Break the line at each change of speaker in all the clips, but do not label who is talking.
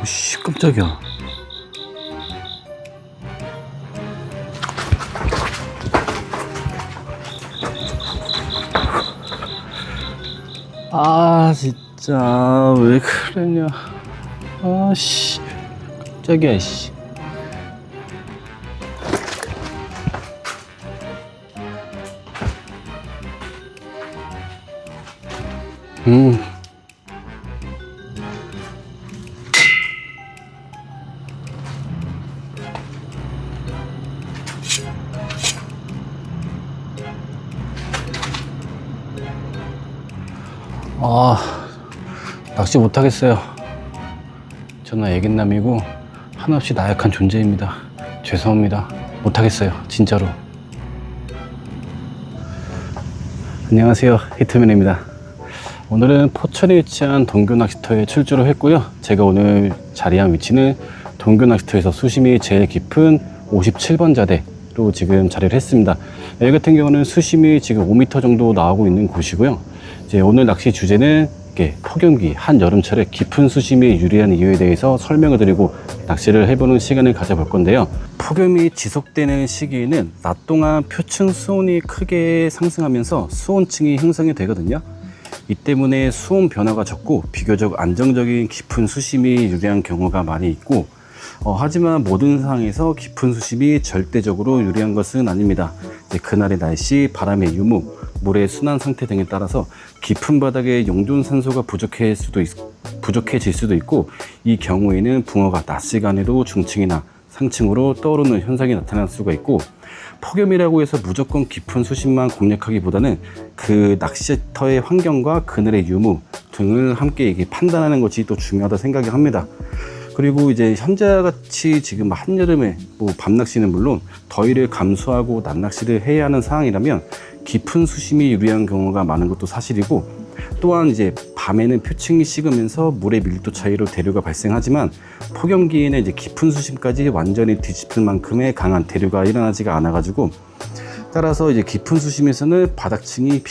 씨, 깜짝이야. 아, 진짜 왜 그러냐. 아, 씨, 깜짝이야, 씨. 아, 낚시 못하겠어요. 저는 애견남이고 한없이 나약한 존재입니다. 죄송합니다. 못하겠어요, 진짜로. 안녕하세요, 히트맨입니다. 오늘은 포천에 위치한 동교 낚시터에 출조를 했고요. 제가 오늘 자리한 위치는 동교 낚시터에서 수심이 제일 깊은 57번 자대로 지금 자리를 했습니다. 여기 같은 경우는 수심이 지금 5m 정도 나오고 있는 곳이고요. 이제 오늘 낚시 주제는 폭염기 한여름철에 깊은 수심이 유리한 이유에 대해서 설명을 드리고 낚시를 해보는 시간을 가져볼 건데요. 폭염이 지속되는 시기에는 낮 동안 표층 수온이 크게 상승하면서 수온층이 형성이 되거든요. 이 때문에 수온 변화가 적고 비교적 안정적인 깊은 수심이 유리한 경우가 많이 있고, 하지만 모든 상황에서 깊은 수심이 절대적으로 유리한 것은 아닙니다. 그날의 날씨, 바람의 유무, 물의 순환 상태 등에 따라서 깊은 바닥에 용존 산소가 부족해질 수도 있고, 이 경우에는 붕어가 낮 시간에도 중층이나 상층으로 떠오르는 현상이 나타날 수가 있고, 폭염이라고 해서 무조건 깊은 수심만 공략하기보다는 그 낚시터의 환경과 그늘의 유무 등을 함께 판단하는 것이 또 중요하다 생각을 합니다. 그리고 이제 현재같이 지금 한여름에 밤낚시는 물론 더위를 감수하고 낮낚시를 해야 하는 상황이라면 깊은 수심이 유리한 경우가 많은 것도 사실이고, 또한 이제 밤에는 표층이 식으면서 물의 밀도 차이로 대류가 발생하지만 폭염기에는 이제 깊은 수심까지 완전히 뒤집힐 만큼의 강한 대류가 일어나지가 않아 가지고, 따라서 이제 깊은 수심에서는 바닥층이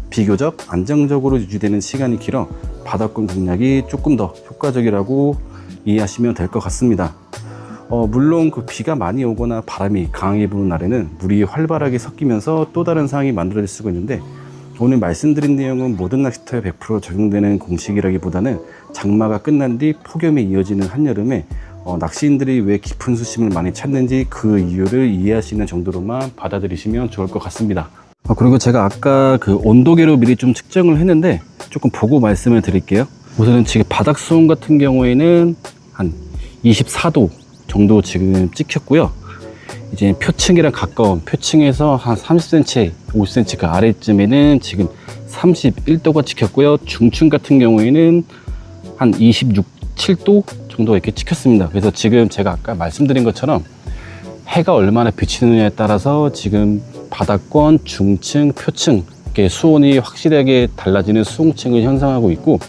비교적 안정적으로 유지되는 시간이 길어 바닥권 공략이 조금 더 효과적이라고 이해하시면 될 것 같습니다. 물론 비가 많이 오거나 바람이 강하게 부는 날에는 물이 활발하게 섞이면서 또 다른 상황이 만들어질 수가 있는데, 오늘 말씀드린 내용은 모든 낚시터에 100% 적용되는 공식이라기보다는 장마가 끝난 뒤 폭염이 이어지는 한여름에 낚시인들이 왜 깊은 수심을 많이 찾는지 그 이유를 이해하시는 정도로만 받아들이시면 좋을 것 같습니다. 그리고 제가 아까 그 온도계로 미리 좀 측정을 했는데 조금 보고 말씀을 드릴게요. 우선은 지금 바닥 수온 같은 경우에는 한 24도 정도 지금 찍혔고요. 이제 표층이랑 가까운 표층에서 한 30cm, 50cm 그 아래쯤에는 지금 31도가 찍혔고요. 중층 같은 경우에는 한 26, 7도 정도 이렇게 찍혔습니다. 그래서 지금 제가 아까 말씀드린 것처럼 해가 얼마나 비치느냐에 따라서 지금 바닥권, 중층, 표층 이렇게 수온이 확실하게 달라지는 수온층을 형성하고 있고,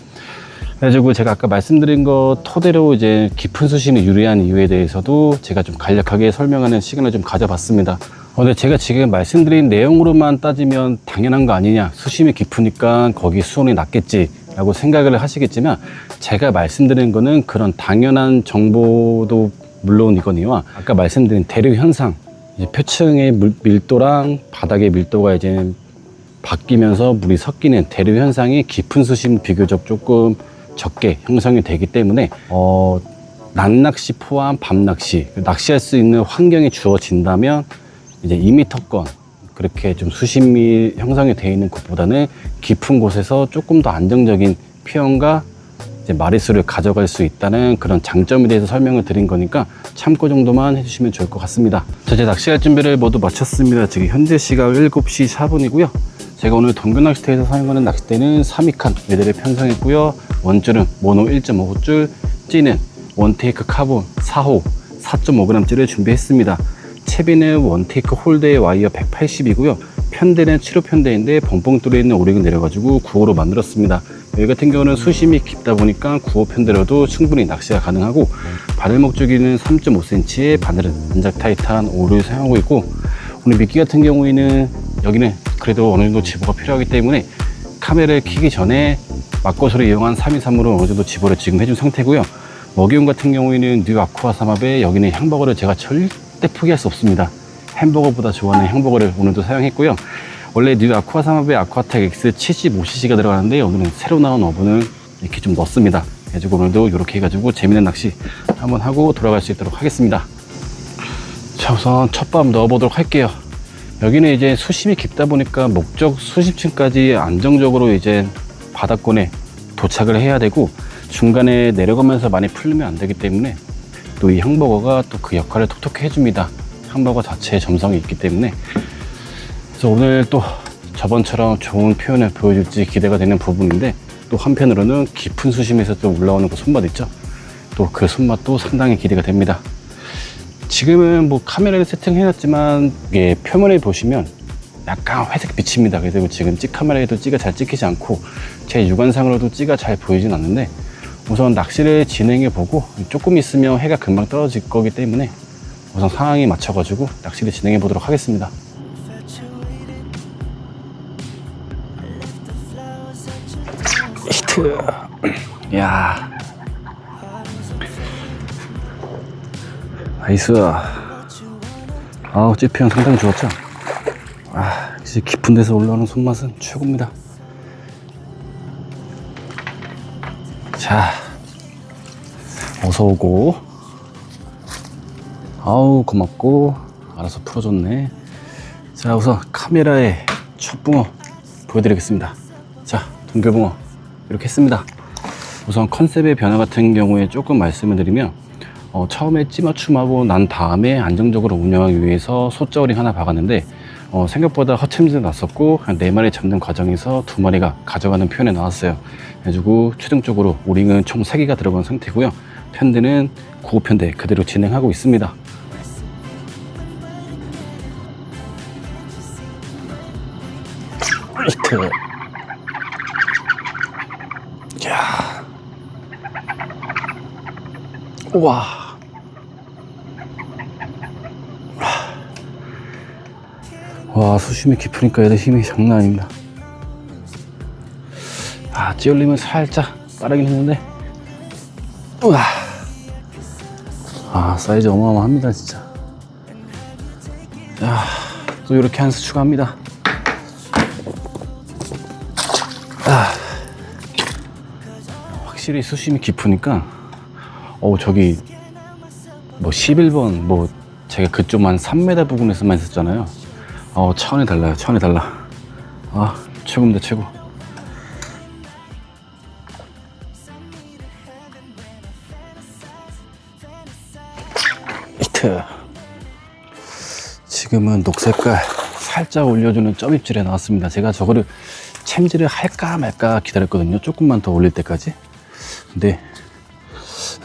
그래가지고 제가 아까 말씀드린 거 토대로 이제 깊은 수심이 유리한 이유에 대해서도 제가 좀 간략하게 설명하는 시간을 좀 가져봤습니다. 근데 제가 지금 말씀드린 내용으로만 따지면 당연한 거 아니냐, 수심이 깊으니까 거기 수온이 낮겠지 라고 생각을 하시겠지만, 제가 말씀드린 거는 그런 당연한 정보도 물론이거니와 아까 말씀드린 대류 현상, 이제 표층의 밀도랑 바닥의 밀도가 이제 바뀌면서 물이 섞이는 대류 현상이 깊은 수심 비교적 조금 적게 형성이 되기 때문에 낮낚시 포함 밤낚시, 낚시할 수 있는 환경이 주어진다면 이제 2m권 그렇게 좀 수심이 형성이 되어 있는 곳보다는 깊은 곳에서 조금 더 안정적인 표현과 이제 마리수를 가져갈 수 있다는 그런 장점에 대해서 설명을 드린 거니까 참고 정도만 해주시면 좋을 것 같습니다. 자, 이제 낚시할 준비를 모두 마쳤습니다. 지금 현재 시각 7시 4분이고요. 제가 오늘 동교 낚시터에서 사용하는 낚싯대는 3위칸 모델을 편성했고요. 원줄은 모노 1.5호줄, 찌는 원테이크 카본 4호 4.5g짜리를 준비했습니다. 채비는 원테이크 홀더의 와이어 180이고요. 편대는 7호 편대인데 벙벙 뚫려있는 오릭을 내려가지고 9호로 만들었습니다. 여기 같은 경우는 수심이 깊다 보니까 9호 편대로도 충분히 낚시가 가능하고, 바늘 목줄기는 3.5cm의 바늘은 반작 타이탄 5를 사용하고 있고, 오늘 미끼 같은 경우에는 여기는 그래도 어느 정도 집어가 필요하기 때문에 카메라를 켜기 전에 막것으로 이용한 323으로 어느 정도 집어를 지금 해준 상태고요. 먹이용 같은 경우에는 뉴 아쿠아 삼합에 여기는 향버거를 제가 절대 포기할 수 없습니다. 햄버거보다 좋아하는 향버거를 오늘도 사용했고요. 원래 뉴 아쿠아 삼합에 아쿠아텍 X 75cc가 들어가는데 오늘은 새로 나온 어분을 이렇게 좀 넣습니다. 그래가지고 오늘도 이렇게 해가지고 재밌는 낚시 한번 하고 돌아갈 수 있도록 하겠습니다. 자, 우선 첫밥 넣어보도록 할게요. 여기는 이제 수심이 깊다 보니까 목적 수심층까지 안정적으로 이제 바닥권에 도착을 해야 되고, 중간에 내려가면서 많이 풀리면 안 되기 때문에 또 이 향버거가 또 그 역할을 톡톡히 해줍니다. 향버거 자체의 점성이 있기 때문에. 그래서 오늘 또 저번처럼 좋은 표현을 보여줄지 기대가 되는 부분인데, 또 한편으로는 깊은 수심에서 또 올라오는 그 손맛 있죠. 또 그 손맛도 상당히 기대가 됩니다. 지금은 뭐 카메라를 세팅해놨지만 이게 표면에 보시면 약간 회색 빛입니다. 그래서 지금 카메라에도 찌가 잘 찍히지 않고 제 육안상으로도 찌가 잘 보이진 않는데, 우선 낚시를 진행해 보고 조금 있으면 해가 금방 떨어질 거기 때문에 우선 상황에 맞춰 가지고 낚시를 진행해 보도록 하겠습니다. 히트. 야, 나이스. 아우, 찌표현 상당히 좋았죠. 아, 역시 깊은 데서 올라오는 손맛은 최고입니다. 자, 어서 오고. 아우, 고맙고. 알아서 풀어줬네. 자, 우선 카메라에 첫 붕어 보여드리겠습니다. 자, 동결붕어 이렇게 했습니다. 우선 컨셉의 변화 같은 경우에 조금 말씀을 드리면, 처음에 찌맞춤하고 난 다음에 안정적으로 운영하기 위해서 소자오링 하나 박았는데, 생각보다 허침도 났었고 한 4마리 잡는 과정에서 2마리가 가져가는 표현에 나왔어요. 그래가지고 최종적으로 오링은 총 3개가 들어간 상태고요. 편대는 9호 편대 그대로 진행하고 있습니다. 히트. 야, 우와. 와, 수심이 깊으니까 얘들 힘이 장난 아닙니다. 아, 찌올림은 살짝 빠르긴 했는데, 우와. 아, 사이즈 어마어마합니다 진짜. 자, 또 이렇게 한 수 추가합니다. 아, 확실히 수심이 깊으니까 저기 뭐 11번 뭐 제가 그쪽 한 3m 부근에서만 있었잖아요. 차원이 달라요. 차원이 달라. 아, 최고입니다. 최고. 히트. 지금은 녹색깔 살짝 올려주는 점입질에 나왔습니다. 제가 저거를 챔질을 할까 말까 기다렸거든요. 조금만 더 올릴 때까지. 근데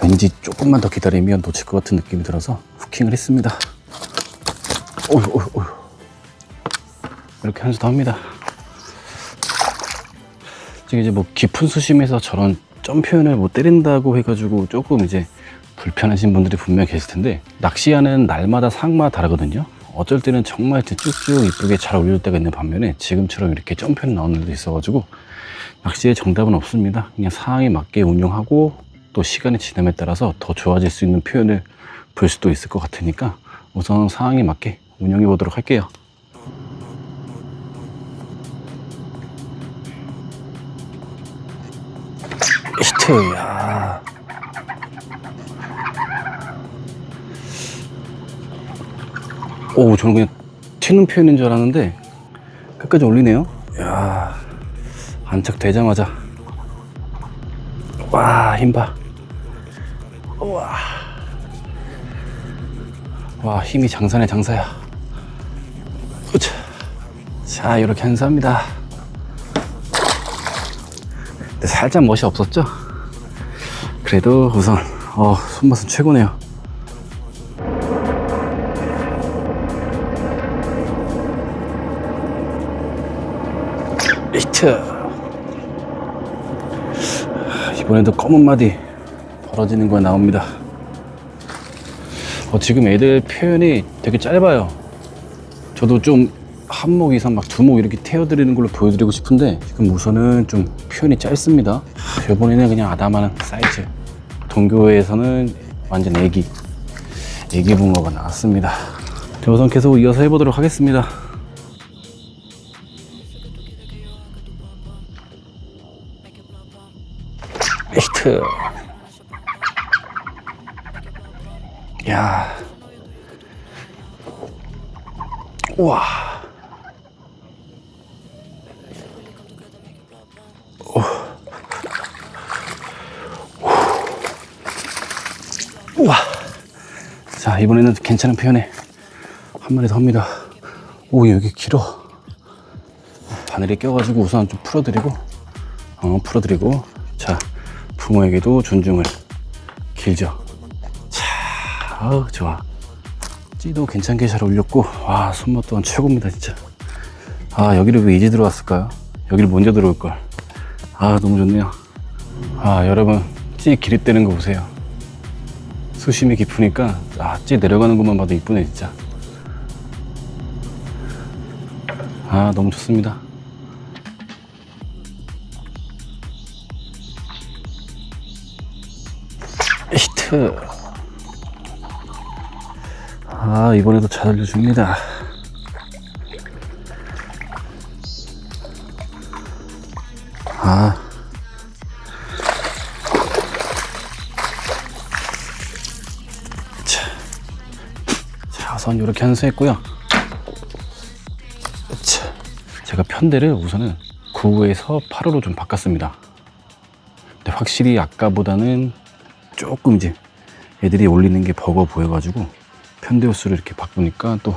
왠지 조금만 더 기다리면 놓칠 것 같은 느낌이 들어서 후킹을 했습니다. 어휴. 이렇게 한 수 더 합니다. 지금 이제 뭐 깊은 수심에서 저런 점 표현을 못 때린다고 해가지고 조금 이제 불편하신 분들이 분명히 계실 텐데, 낚시하는 날마다 상마다 다르거든요. 어쩔 때는 정말 쭉쭉 이쁘게 잘 올릴 때가 있는 반면에 지금처럼 이렇게 점 표현 나오는 데도 있어가지고 낚시의 정답은 없습니다. 그냥 상황에 맞게 운용하고 또 시간이 지남에 따라서 더 좋아질 수 있는 표현을 볼 수도 있을 것 같으니까 우선 상황에 맞게 운영해 보도록 할게요. 히트. 야, 오, 저는 그냥 튀는 표현인 줄 알았는데 끝까지 올리네요. 야, 안착되자마자 와, 힘봐. 와, 힘이 장사네 장사야. 으차. 자, 이렇게 한수합니다. 근데 살짝 멋이 없었죠? 그래도 우선 손맛은 최고네요. 히트. 이번에도 검은 마디 벌어지는 거 나옵니다. 지금 애들 표현이 되게 짧아요. 저도 좀 한목 이상 막 두목 이렇게 태워드리는 걸로 보여드리고 싶은데 지금 우선은 좀 표현이 짧습니다. 이번에는 그냥 아담한 사이즈 동교에서는 완전 애기 붕어가 나왔습니다. 자, 우선 계속 이어서 해보도록 하겠습니다. 히트. 야, 우와. 우와. 자, 이번에는 괜찮은 표현에 한 마리 더 합니다. 오, 여기 길어. 바늘에 껴가지고 우선 좀 풀어드리고, 자, 붕어에게도 존중을. 길죠. 자, 아우, 좋아. 찌도 괜찮게 잘 올렸고, 와, 손맛 또한 최고입니다, 진짜. 아, 여기를 왜 이제 들어왔을까요? 여기를 먼저 들어올걸. 아, 너무 좋네요. 아, 여러분, 찌 기립대는 거 보세요. 수심이 깊으니까, 아, 찌 내려가는 것만 봐도 이쁘네, 진짜. 아, 너무 좋습니다. 히트. 아, 이번에도 잘 올려줍니다. 아, 자, 우선 이렇게 한수했고요. 자, 제가 편대를 우선은 9호에서 8호로 좀 바꿨습니다. 근데 확실히 아까보다는 조금 이제 애들이 올리는 게 버거워 보여가지고 편대 호수를 이렇게 바꾸니까 또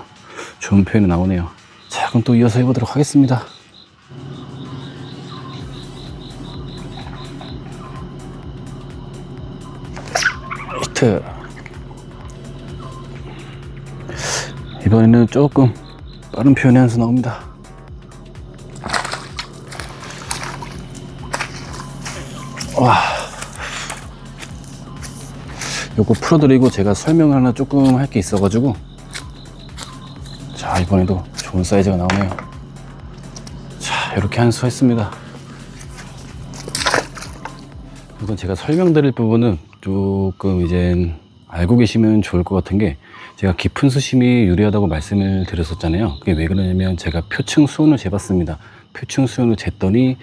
좋은 표현이 나오네요. 자, 그럼 또 이어서 해보도록 하겠습니다. 히트. 이번에는 조금 빠른 표현의 한수 나옵니다. 와, 요거 풀어드리고 제가 설명을 하나 조금 할 게 있어가지고. 자, 이번에도 좋은 사이즈가 나오네요. 자, 이렇게 한수 했습니다. 우선 제가 설명드릴 부분은 조금 이제 알고 계시면 좋을 것 같은 게, 제가 깊은 수심이 유리하다고 말씀을 드렸었잖아요. 그게 왜 그러냐면 제가 표층 수온을 재봤습니다. 표층 수온을 쟀더니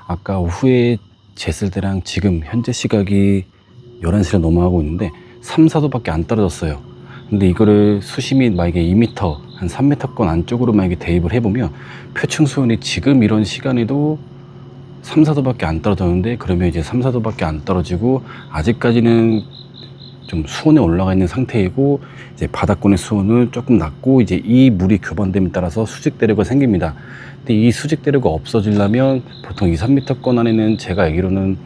아까 오후에 쟀을 때랑 지금 현재 시각이 11시를 넘어가고 있는데 3, 4도밖에 안 떨어졌어요. 근데 이거를 수심이 만약에 2m, 한 3m권 안쪽으로 만약에 대입을 해보면 표층 수온이 지금 이런 시간에도 3, 4도밖에 안 떨어졌는데, 그러면 이제 3, 4도밖에 안 떨어지고 아직까지는 좀 수온에 올라가 있는 상태이고, 이제 바닥권의 수온은 조금 낮고, 이제 이 물이 교반됨에 따라서 수직대류가 생깁니다. 근데 이 수직대류가 없어지려면 보통 2, 3m권 안에는 제가 알기로는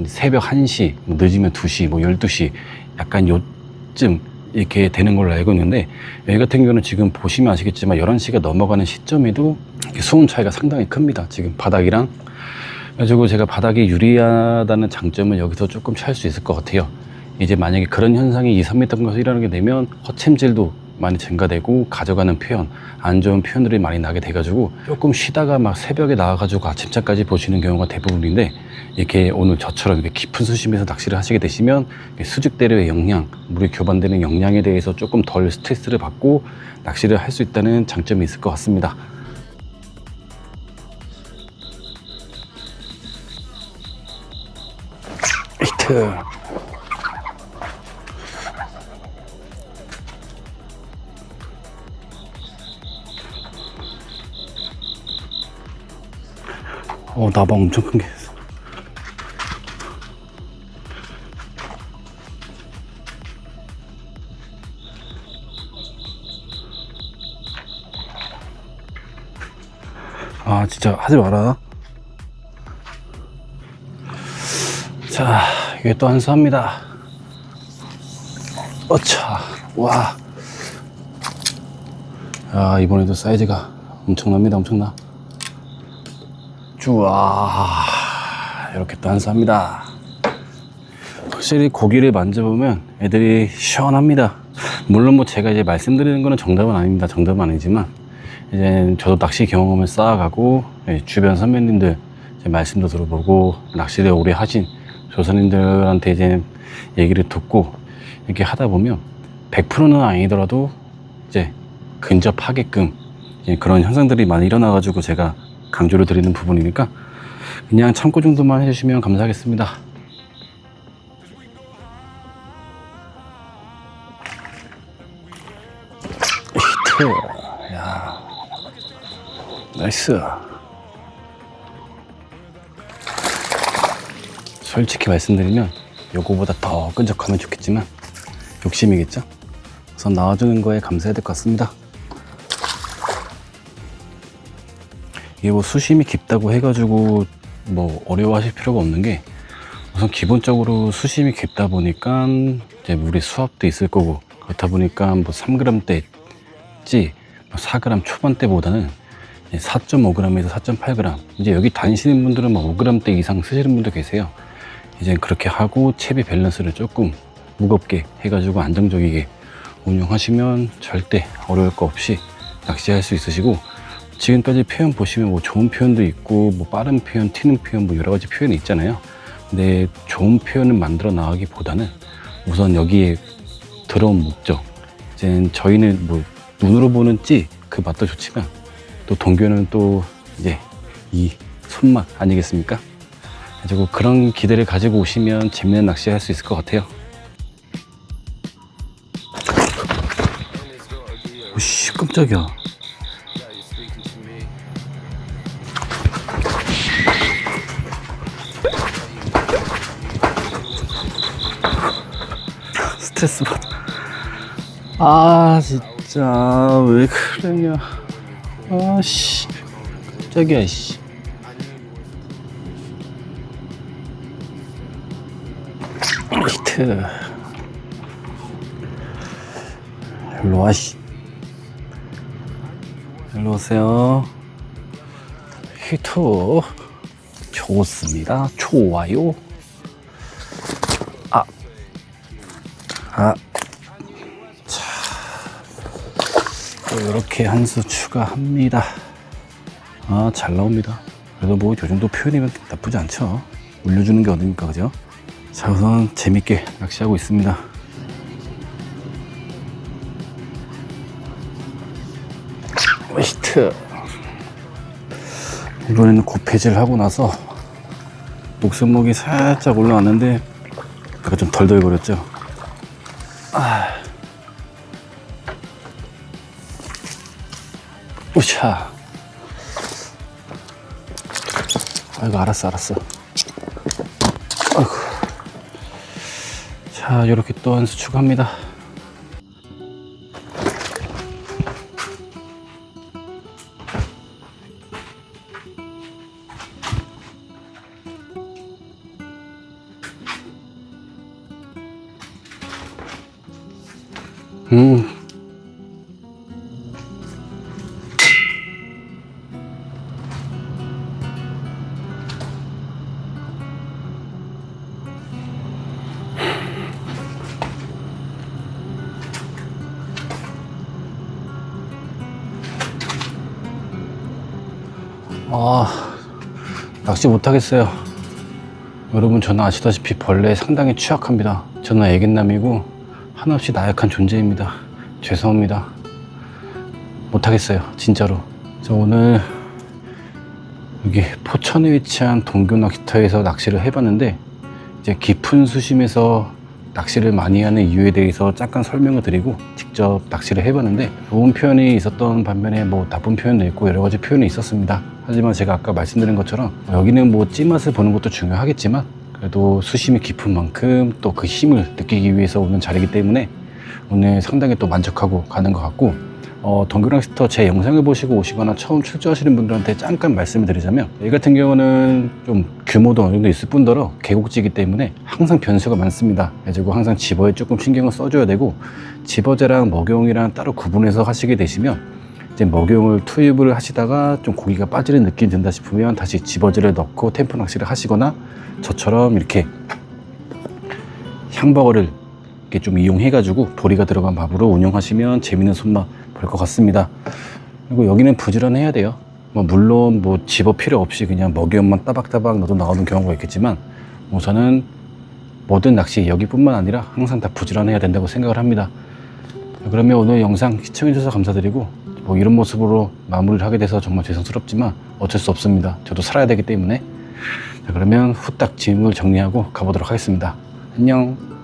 새벽 1시, 늦으면 2시, 12시 약간 요쯤 이렇게 되는 걸로 알고 있는데, 여기 같은 경우는 지금 보시면 아시겠지만 11시가 넘어가는 시점에도 수온 차이가 상당히 큽니다. 지금 바닥이랑. 그래가지고 제가 바닥이 유리하다는 장점을 여기서 조금 찾을 수 있을 것 같아요. 이제 만약에 그런 현상이 2, 3m권에서 일어나게 되면 허챔질도 많이 증가되고 가져가는 표현, 안 좋은 표현들이 많이 나게 돼가지고 조금 쉬다가 막 새벽에 나와가지고 아침잠까지 보시는 경우가 대부분인데, 이렇게 오늘 저처럼 이렇게 깊은 수심에서 낚시를 하시게 되시면 수직대류의 영향, 물이 교반되는 영향에 대해서 조금 덜 스트레스를 받고 낚시를 할 수 있다는 장점이 있을 것 같습니다. 히트. 나방 엄청 큰 게 있어. 아, 진짜 하지 마라. 자, 이게 또 한수 합니다. 어차, 와. 아, 이번에도 사이즈가 엄청납니다. 엄청나. 쭈아, 이렇게 또 한수 합니다. 확실히 고기를 만져보면 애들이 시원합니다. 물론 뭐 제가 이제 말씀드리는 거는 정답은 아닙니다. 정답은 아니지만, 이제 저도 낚시 경험을 쌓아가고 주변 선배님들 말씀도 들어보고 낚시를 오래 하신 조선인들한테 이제 얘기를 듣고 이렇게 하다 보면 100%는 아니더라도 이제 근접하게끔 그런 현상들이 많이 일어나가지고 제가 강조를 드리는 부분이니까 그냥 참고 정도만 해주시면 감사하겠습니다. 히트. 야, 나이스. 솔직히 말씀드리면 요거보다 더 끈적하면 좋겠지만 욕심이겠죠? 우선 나와주는 거에 감사해야 될 것 같습니다. 이게 뭐 수심이 깊다고 해가지고 뭐 어려워하실 필요가 없는 게, 우선 기본적으로 수심이 깊다 보니까 이제 물의 수압도 있을 거고, 그렇다 보니까 뭐 3g대지 4g 초반대보다는 4.5g에서 4.8g, 이제 여기 다니시는 분들은 뭐 5g대 이상 쓰시는 분도 계세요. 이제 그렇게 하고 채비 밸런스를 조금 무겁게 해가지고 안정적이게 운영하시면 절대 어려울 거 없이 낚시할 수 있으시고, 지금까지 표현 보시면 뭐 좋은 표현도 있고 뭐 빠른 표현, 튀는 표현, 뭐 여러 가지 표현이 있잖아요. 근데 좋은 표현을 만들어 나가기보다는 우선 여기에 들어온 목적, 이제 저희는 뭐 눈으로 보는 찌 그 맛도 좋지만 또 동교는 또 이제 이 손맛 아니겠습니까? 가지고 그런 기대를 가지고 오시면 재미있는 낚시 할 수 있을 것 같아요. 오씨, 깜짝이야. 스트레스 받아. 아, 진짜 왜 그러냐. 아씨, 깜짝이야. 씨. 히트. 일로 와, 씨. 일로 오세요. 히트. 좋습니다. 좋아요. 자, 또 이렇게 한 수 추가합니다. 아, 잘 나옵니다. 그래도 뭐 이 정도 표현이면 나쁘지 않죠. 올려주는 게 어딥니까, 그죠? 자, 우선 재밌게 낚시하고 있습니다. 히트. 이번에는 고패질 하고 나서 목선목이 살짝 올라왔는데 약간 좀 덜덜거렸죠. 우차. 아이고, 알았어. 아이고. 자, 이렇게 또 한 수 추가합니다. 낚시 못하겠어요. 여러분, 저는 아시다시피 벌레에 상당히 취약합니다. 저는 애견남이고 한없이 나약한 존재입니다. 죄송합니다. 못하겠어요, 진짜로. 저 오늘 여기 포천에 위치한 동교 낚시터에서 낚시를 해봤는데, 이제 깊은 수심에서 낚시를 많이 하는 이유에 대해서 잠깐 설명을 드리고 직접 낚시를 해봤는데, 좋은 표현이 있었던 반면에 뭐 나쁜 표현도 있고 여러 가지 표현이 있었습니다. 하지만 제가 아까 말씀드린 것처럼 여기는 뭐 찌맛을 보는 것도 중요하겠지만, 그래도 수심이 깊은 만큼 또 그 힘을 느끼기 위해서 오는 자리이기 때문에 오늘 상당히 또 만족하고 가는 것 같고, 동교 낚시터 제 영상을 보시고 오시거나 처음 출조하시는 분들한테 잠깐 말씀을 드리자면, 이 같은 경우는 좀 규모도 어느 정도 있을 뿐더러 계곡지이기 때문에 항상 변수가 많습니다. 그래가지고 항상 집어에 조금 신경을 써줘야 되고, 집어제랑 먹용이랑 따로 구분해서 하시게 되시면 이제 먹용을 투입을 하시다가 좀 고기가 빠지는 느낌이 든다 싶으면 다시 집어제를 넣고 템포 낚시를 하시거나, 저처럼 이렇게 향버거를 이렇게 좀 이용해가지고 보리가 들어간 밥으로 운영하시면 재밌는 손맛 볼 것 같습니다. 그리고 여기는 부지런해야 돼요. 물론 뭐 집어 필요 없이 그냥 먹이만 따박따박 넣어도 나오는 경우가 있겠지만, 우선은 모든 낚시 여기뿐만 아니라 항상 다 부지런해야 된다고 생각을 합니다. 그러면 오늘 영상 시청해주셔서 감사드리고, 뭐 이런 모습으로 마무리를 하게 돼서 정말 죄송스럽지만 어쩔 수 없습니다. 저도 살아야 되기 때문에. 자, 그러면 후딱 짐을 정리하고 가보도록 하겠습니다. 안녕.